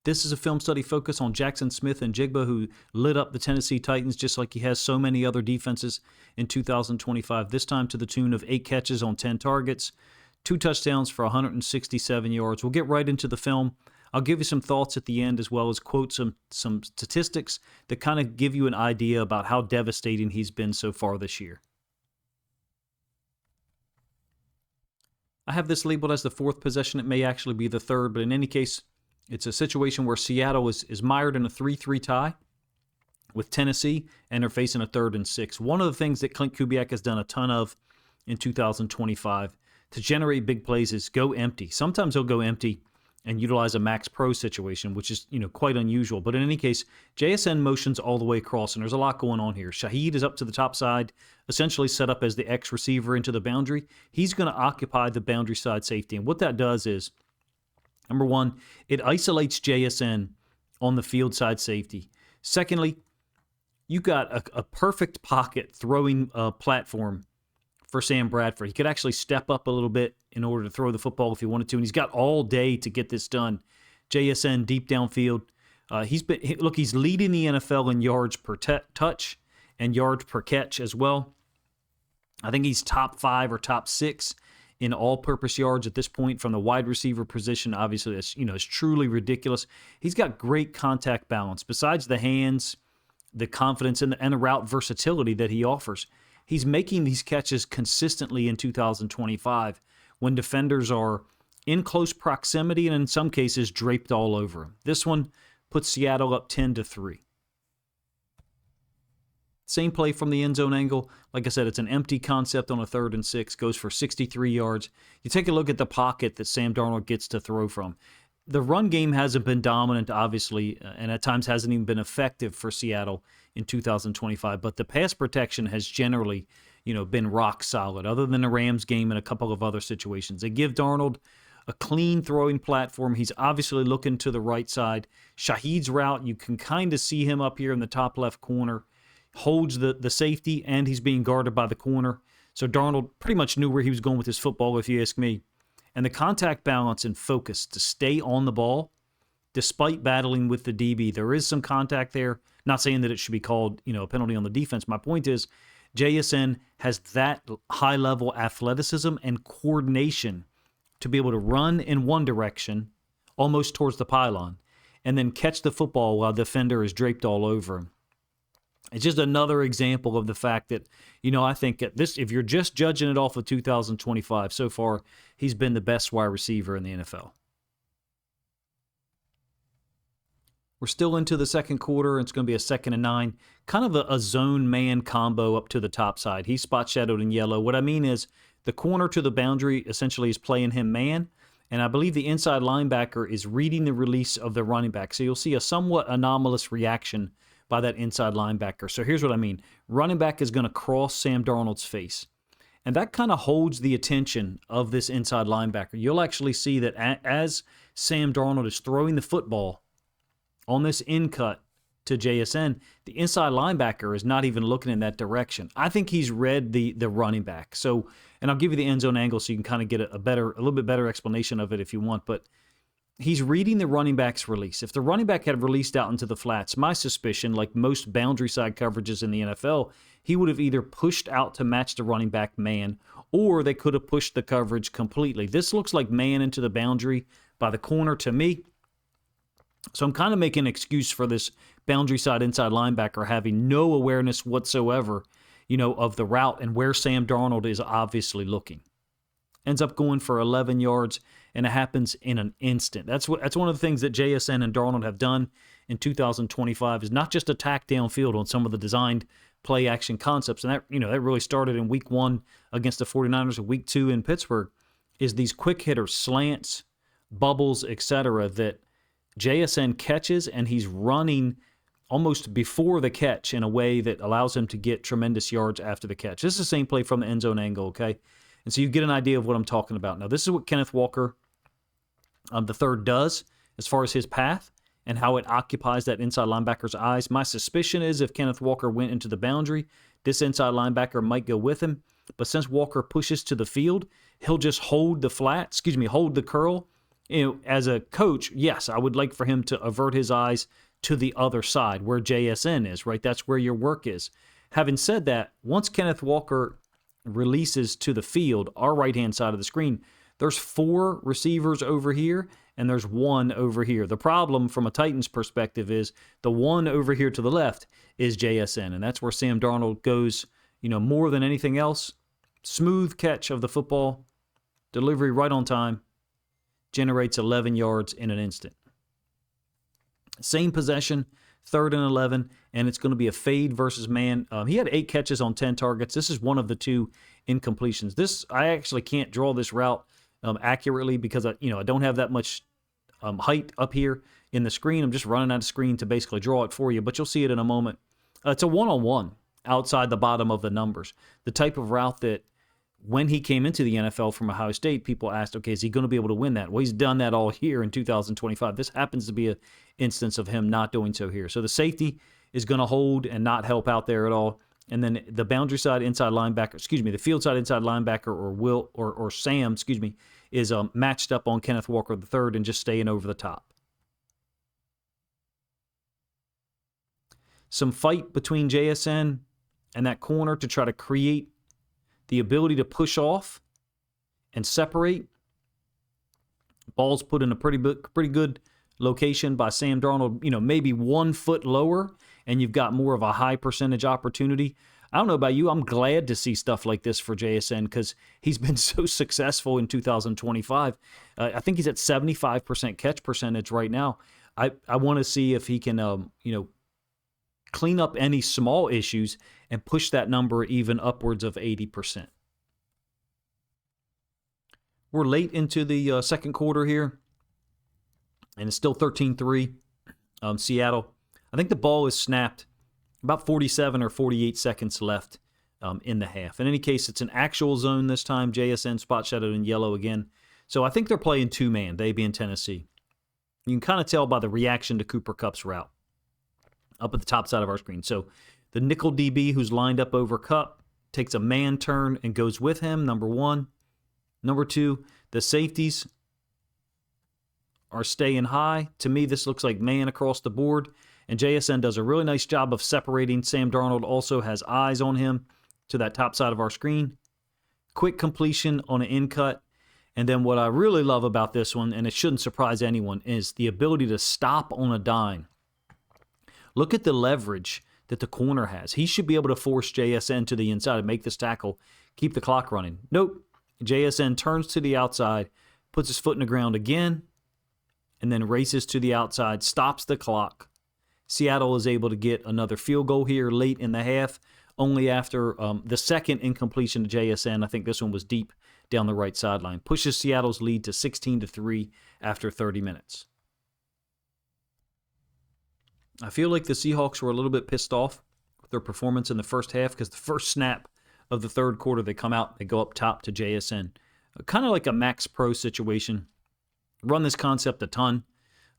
This is a film study focused on Jaxon Smith-Njigba, who lit up the Tennessee Titans just like he has so many other defenses in 2025, this time to the tune of 8 catches on 10 targets, 2 touchdowns for 167 yards. We'll get right into the film. I'll give you some thoughts at the end, as well as quote some statistics that kind of give you an idea about how devastating he's been so far this year. I have this labeled as the 4th possession. It may actually be the 3rd, but in any case, it's a situation where Seattle is mired in a 3-3 tie with Tennessee, and they're facing a 3rd and 6. One of the things that Clint Kubiak has done a ton of in 2025 to generate big plays is go empty. Sometimes he'll go empty and utilize a max pro situation, which is quite unusual. But in any case, JSN motions all the way across, and there's a lot going on here. Shaheed is up to the top side, essentially set up as the X receiver into the boundary. He's going to occupy the boundary side safety, and what that does is, number one, it isolates JSN on the field side safety. Secondly, you got a perfect pocket throwing platform for Sam Bradford. He could actually step up a little bit in order to throw the football if he wanted to, and he's got all day to get this done. JSN deep downfield. He's leading the NFL in yards per touch and yards per catch as well. I think he's top 5 or top 6 in all-purpose yards at this point from the wide receiver position. Obviously, it's truly ridiculous. He's got great contact balance. Besides the hands, the confidence, and the route versatility that he offers, he's making these catches consistently in 2025 when defenders are in close proximity and in some cases draped all over him. This one puts Seattle up 10-3. Same play from the end zone angle. Like I said, it's an empty concept on a 3rd and 6, goes for 63 yards. You take a look at the pocket that Sam Darnold gets to throw from. The run game hasn't been dominant, obviously, and at times hasn't even been effective for Seattle in 2025, but the pass protection has generally, been rock solid, other than the Rams game and a couple of other situations. They give Darnold a clean throwing platform. He's obviously looking to the right side. Shaheed's route, you can kind of see him up here in the top left corner, holds the safety, and he's being guarded by the corner. So Darnold pretty much knew where he was going with his football, if you ask me. And the contact balance and focus to stay on the ball, despite battling with the DB. There is some contact there. Not saying that it should be called, a penalty on the defense. My point is, JSN has that high-level athleticism and coordination to be able to run in one direction, almost towards the pylon, and then catch the football while the defender is draped all over him. It's just another example of the fact that, I think if you're just judging it off of 2025, so far, he's been the best wide receiver in the NFL. We're still into the second quarter. It's going to be a 2nd and 9. Kind of a zone-man combo up to the top side. He's spot-shadowed in yellow. What I mean is the corner to the boundary essentially is playing him man, and I believe the inside linebacker is reading the release of the running back. So you'll see a somewhat anomalous reaction by that inside linebacker. So here's what I mean. Running back is going to cross Sam Darnold's face, and that kind of holds the attention of this inside linebacker. You'll actually see that as Sam Darnold is throwing the football on this in cut to JSN, the inside linebacker is not even looking in that direction. I think he's read the running back. So, and I'll give you the end zone angle so you can kind of get a little bit better explanation of it if you want, but he's reading the running back's release. If the running back had released out into the flats, my suspicion, like most boundary side coverages in the NFL, he would have either pushed out to match the running back man, or they could have pushed the coverage completely. This looks like man into the boundary by the corner to me. So I'm kind of making an excuse for this boundary side inside linebacker having no awareness whatsoever, of the route and where Sam Darnold is obviously looking. Ends up going for 11 yards, and it happens in an instant. That's one of the things that JSN and Darnold have done in 2025 is not just attack downfield on some of the designed play action concepts, and that really started in week 1 against the 49ers and week 2 in Pittsburgh, is these quick hitters, slants, bubbles, etc. that JSN catches, and he's running almost before the catch in a way that allows him to get tremendous yards after the catch. This is the same play from the end zone angle, okay? And so you get an idea of what I'm talking about. Now, this is what Kenneth Walker the third does as far as his path and how it occupies that inside linebacker's eyes. My suspicion is if Kenneth Walker went into the boundary, this inside linebacker might go with him. But since Walker pushes to the field, he'll just hold the curl As a coach, yes, I would like for him to avert his eyes to the other side where JSN is, right? That's where your work is. Having said that, once Kenneth Walker releases to the field, our right-hand side of the screen, there's 4 receivers over here, and there's 1 over here. The problem from a Titans perspective is the 1 over here to the left is JSN, and that's where Sam Darnold goes, more than anything else. Smooth catch of the football, delivery right on time, generates 11 yards in an instant. Same possession, 3rd and 11, and it's going to be a fade versus man. He had 8 catches on 10 targets. This is one of the 2 incompletions. I actually can't draw this route accurately because I don't have that much height up here in the screen. I'm just running out of screen to basically draw it for you, but you'll see it in a moment. It's a one-on-one outside the bottom of the numbers. The type of route that when he came into the NFL from Ohio State, people asked, okay, is he going to be able to win that? Well, he's done that all here in 2025. This happens to be an instance of him not doing so here. So the safety is going to hold and not help out there at all. And then the boundary side inside linebacker, the field side inside linebacker or Sam, is matched up on Kenneth Walker III and just staying over the top. Some fight between JSN and that corner to try to create the ability to push off and separate. Ball's put in a pretty good location by Sam Darnold, maybe 1 foot lower, and you've got more of a high percentage opportunity. I don't know about you. I'm glad to see stuff like this for JSN because he's been so successful in 2025. I think he's at 75% catch percentage right now. I want to see if he can, clean up any small issues and push that number even upwards of 80%. We're late into the second quarter here, and it's still 13-3 Seattle. I think the ball is snapped about 47 or 48 seconds left in the half. In any case, it's an actual zone this time. JSN spot shadowed in yellow again. So I think they're playing 2-man, they being Tennessee. You can kind of tell by the reaction to Cooper Kupp's route up at the top side of our screen. So the nickel DB who's lined up over Kupp takes a man turn and goes with him, number 1. Number 2, the safeties are staying high. To me, this looks like man across the board. And JSN does a really nice job of separating. Sam Darnold also has eyes on him to that top side of our screen. Quick completion on an in cut. And then what I really love about this one, and it shouldn't surprise anyone, is the ability to stop on a dime. Look at the leverage that the corner has. He should be able to force JSN to the inside and make this tackle, keep the clock running. Nope. JSN turns to the outside, puts his foot in the ground again, and then races to the outside, stops the clock. Seattle is able to get another field goal here late in the half, only after the second incompletion to JSN. I think this one was deep down the right sideline. Pushes Seattle's lead to 16-3 after 30 minutes. I feel like the Seahawks were a little bit pissed off with their performance in the first half because the first snap of the third quarter, they come out, they go up top to JSN. Kind of like a Max Pro situation. Run this concept a ton.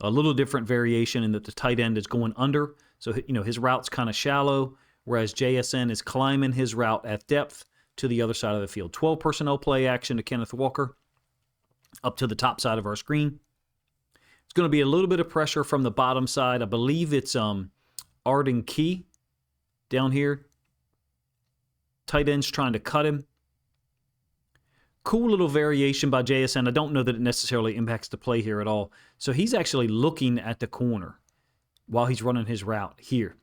A little different variation in that the tight end is going under. So, his route's kind of shallow, whereas JSN is climbing his route at depth to the other side of the field. 12 personnel play action to Kenneth Walker up to the top side of our screen. It's going to be a little bit of pressure from the bottom side. I believe it's Arden Key down here. Tight end's trying to cut him. Cool little variation by JSN. I don't know that it necessarily impacts the play here at all. So he's actually looking at the corner while he's running his route here.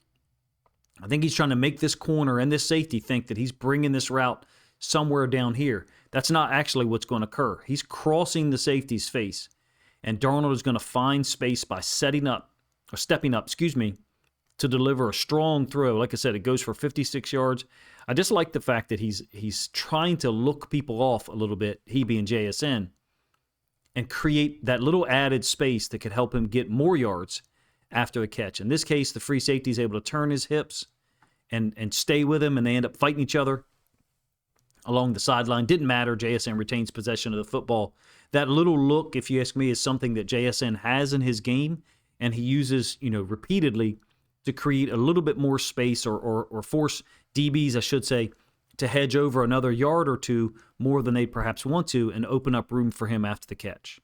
I think he's trying to make this corner and this safety think that he's bringing this route somewhere down here. That's not actually what's going to occur. He's crossing the safety's face. And Darnold is going to find space by stepping up, to deliver a strong throw. Like I said, it goes for 56 yards. I just like the fact that he's trying to look people off a little bit, he being JSN, and create that little added space that could help him get more yards after the catch. In this case, the free safety is able to turn his hips and stay with him, and they end up fighting each other along the sideline. Didn't matter. JSN retains possession of the football. That little look, if you ask me, is something that JSN has in his game, and he uses, repeatedly to create a little bit more space or force DBs, I should say, to hedge over another yard or two more than they perhaps want to and open up room for him after the catch.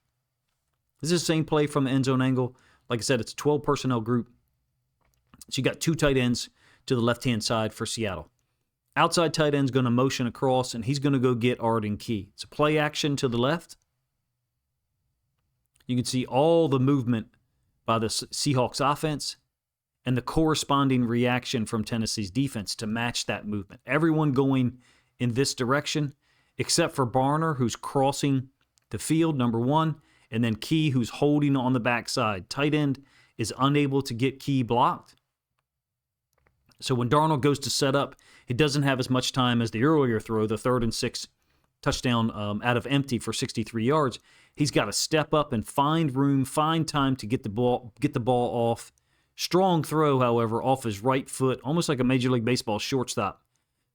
This is the same play from the end zone angle. Like I said, it's a 12 personnel group. So you got 2 tight ends to the left-hand side for Seattle. Outside tight end's going to motion across, and he's going to go get Arden Key. It's a play action to the left. You can see all the movement by the Seahawks offense and the corresponding reaction from Tennessee's defense to match that movement. Everyone going in this direction, except for Barner, who's crossing the field, number 1, and then Key, who's holding on the backside. Tight end is unable to get Key blocked. So when Darnold goes to set up, he doesn't have as much time as the earlier throw, the 3rd and 6 touchdown out of empty for 63 yards. He's got to step up and find room, find time to get the ball off. Strong throw, however, off his right foot, almost like a Major League Baseball shortstop,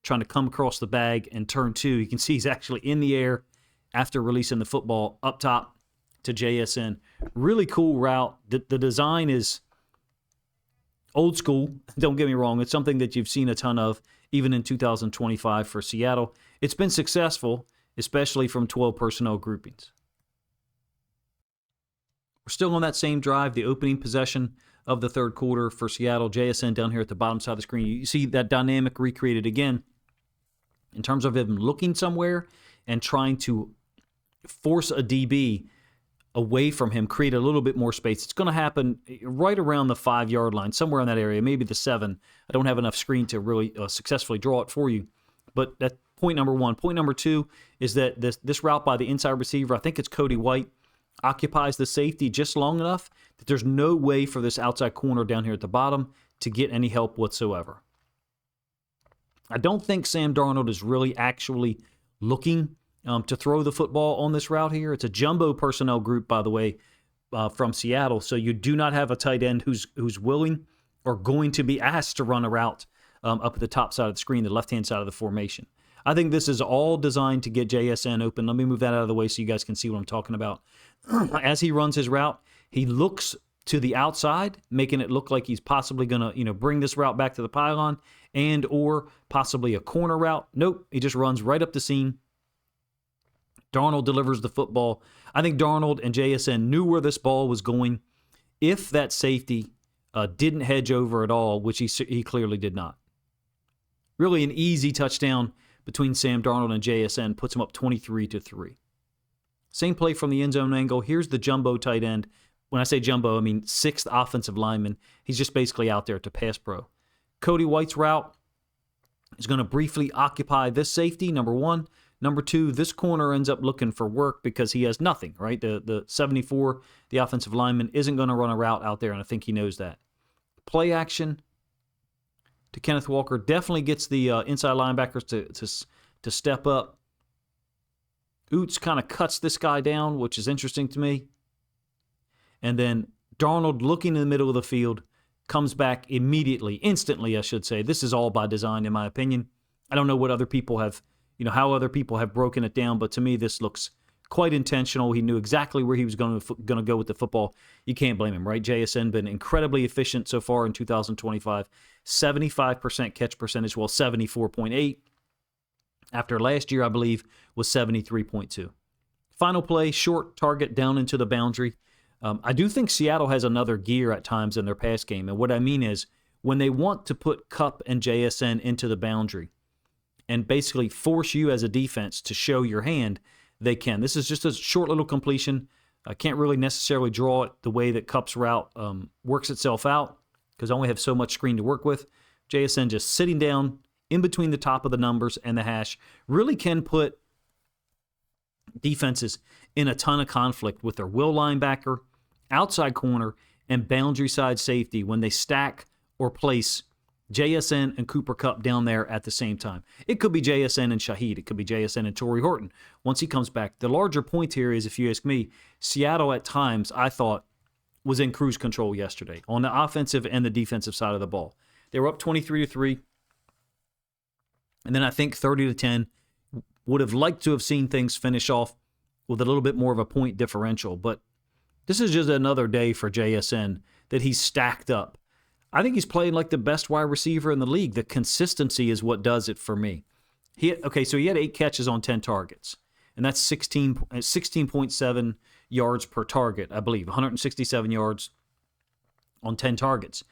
trying to come across the bag and turn 2. You can see he's actually in the air after releasing the football up top to JSN. Really cool route. The design is old school. Don't get me wrong. It's something that you've seen a ton of, even in 2025 for Seattle. It's been successful, especially from 12 personnel groupings. We're still on that same drive, the opening possession of the third quarter for Seattle. JSN down here at the bottom side of the screen. You see that dynamic recreated again in terms of him looking somewhere and trying to force a DB away from him, create a little bit more space. It's going to happen right around the 5-yard line, somewhere in that area, maybe the 7. I don't have enough screen to really successfully draw it for you. But that's point number 1. Point number 2 is that this route by the inside receiver, I think it's Cody White, occupies the safety just long enough that there's no way for this outside corner down here at the bottom to get any help whatsoever. I don't think Sam Darnold is really actually looking to throw the football on this route here. It's a jumbo personnel group, by the way, from Seattle. So you do not have a tight end who's willing or going to be asked to run a route up at the top side of the screen, the left-hand side of the formation. I think this is all designed to get JSN open. Let me move that out of the way so you guys can see what I'm talking about. As he runs his route, he looks to the outside, making it look like he's possibly going to, bring this route back to the pylon and or possibly a corner route. Nope, he just runs right up the seam. Darnold delivers the football. I think Darnold and JSN knew where this ball was going. If that safety didn't hedge over at all, which he clearly did not. Really an easy touchdown between Sam Darnold and JSN puts him up 23-3. Same play from the end zone angle. Here's the jumbo tight end. When I say jumbo, I mean 6th offensive lineman. He's just basically out there to pass pro. Cody White's route is going to briefly occupy this safety, number 1. Number 2, this corner ends up looking for work because he has nothing, right? The 74, the offensive lineman, isn't going to run a route out there, and I think he knows that. Play action to Kenneth Walker definitely gets the inside linebackers to step up. Oots kind of cuts this guy down, which is interesting to me. And then Darnold, looking in the middle of the field, comes back immediately, instantly, I should say. This is all by design, in my opinion. I don't know what other people have, how other people have broken it down, but to me, this looks quite intentional. He knew exactly where he was going to go with the football. You can't blame him, right? JSN been incredibly efficient so far in 2025. 75% catch percentage, well, 74.8. After last year, I believe, was 73.2. Final play, short target down into the boundary. I do think Seattle has another gear at times in their pass game. And what I mean is when they want to put Kupp and JSN into the boundary and basically force you as a defense to show your hand, they can. This is just a short little completion. I can't really necessarily draw it the way that Kupp's route works itself out because I only have so much screen to work with. JSN just sitting down in between the top of the numbers and the hash really can put defenses in a ton of conflict with their will linebacker, outside corner, and boundary side safety when they stack or place JSN and Cooper Kupp down there at the same time. It could be JSN and Shaheed. It could be JSN and Torrey Horton once he comes back. The larger point here is, if you ask me, Seattle at times, I thought, was in cruise control yesterday on the offensive and the defensive side of the ball. They were up 23-3. And then I think 30-10. Would have liked to have seen things finish off with a little bit more of a point differential. But this is just another day for JSN that he's stacked up. I think he's playing like the best wide receiver in the league. The consistency is what does it for me. So he had 8 catches on 10 targets. And that's 16.7 yards per target, I believe, 167 yards on 10 targets.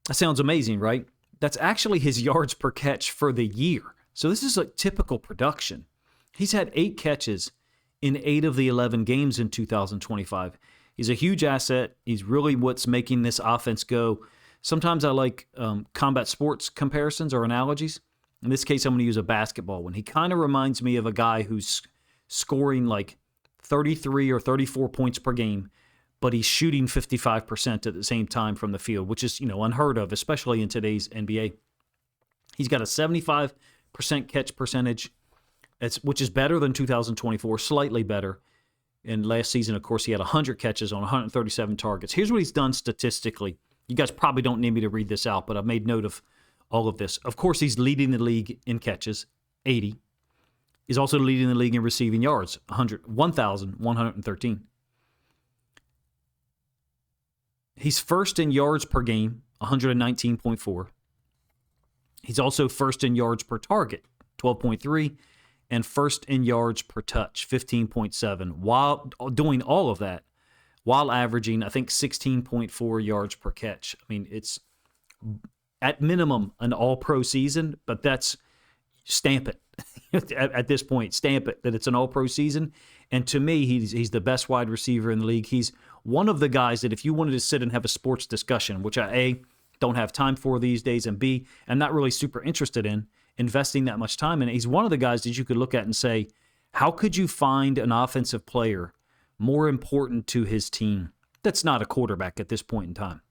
That sounds amazing, right? That's actually his yards per catch for the year. So this is a typical production. He's had 8 catches in 8 of the 11 games in 2025. He's a huge asset. He's really what's making this offense go. Sometimes I like combat sports comparisons or analogies. In this case, I'm going to use a basketball one. He kind of reminds me of a guy who's scoring like 33 or 34 points per game, but he's shooting 55% at the same time from the field, which is, unheard of, especially in today's NBA. He's got a 75% catch percentage, which is better than 2024, slightly better. And last season, of course, he had 100 catches on 137 targets. Here's what he's done statistically. You guys probably don't need me to read this out, but I've made note of all of this. Of course, he's leading the league in catches, 80. He's also leading the league in receiving yards, 1,113. He's first in yards per game, 119.4. He's also first in yards per target, 12.3, and first in yards per touch, 15.7, while doing all of that, while averaging, I think, 16.4 yards per catch. I mean, it's at minimum an all-pro season, but that's stamp it. At this point, stamp it that it's an all-pro season. And to me, he's the best wide receiver in the league. He's one of the guys that if you wanted to sit and have a sports discussion, which I, A, don't have time for these days, and B, I'm not really super interested in investing that much time in it. He's one of the guys that you could look at and say, how could you find an offensive player more important to his team that's not a quarterback at this point in time?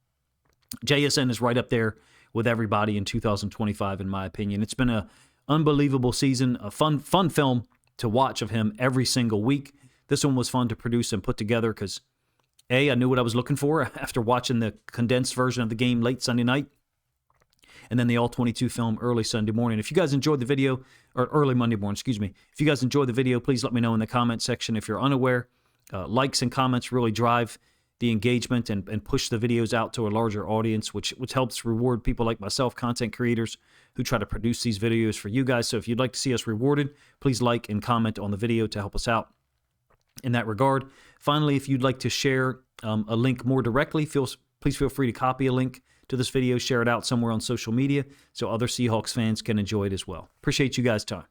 JSN is right up there with everybody in 2025, in my opinion. It's been an unbelievable season, a fun film to watch of him every single week. This one was fun to produce and put together because, A, I knew what I was looking for after watching the condensed version of the game late Sunday night, and then the All-22 film early Sunday morning. If you guys enjoyed the video, or early Monday morning, excuse me. If you guys enjoyed the video, please let me know in the comment section. If you're unaware, likes and comments really drive the engagement and push the videos out to a larger audience, which helps reward people like myself, content creators, who try to produce these videos for you guys. So if you'd like to see us rewarded, please like and comment on the video to help us out in that regard. Finally, if you'd like to share a link more directly, please feel free to copy a link to this video, share it out somewhere on social media so other Seahawks fans can enjoy it as well. Appreciate you guys' time.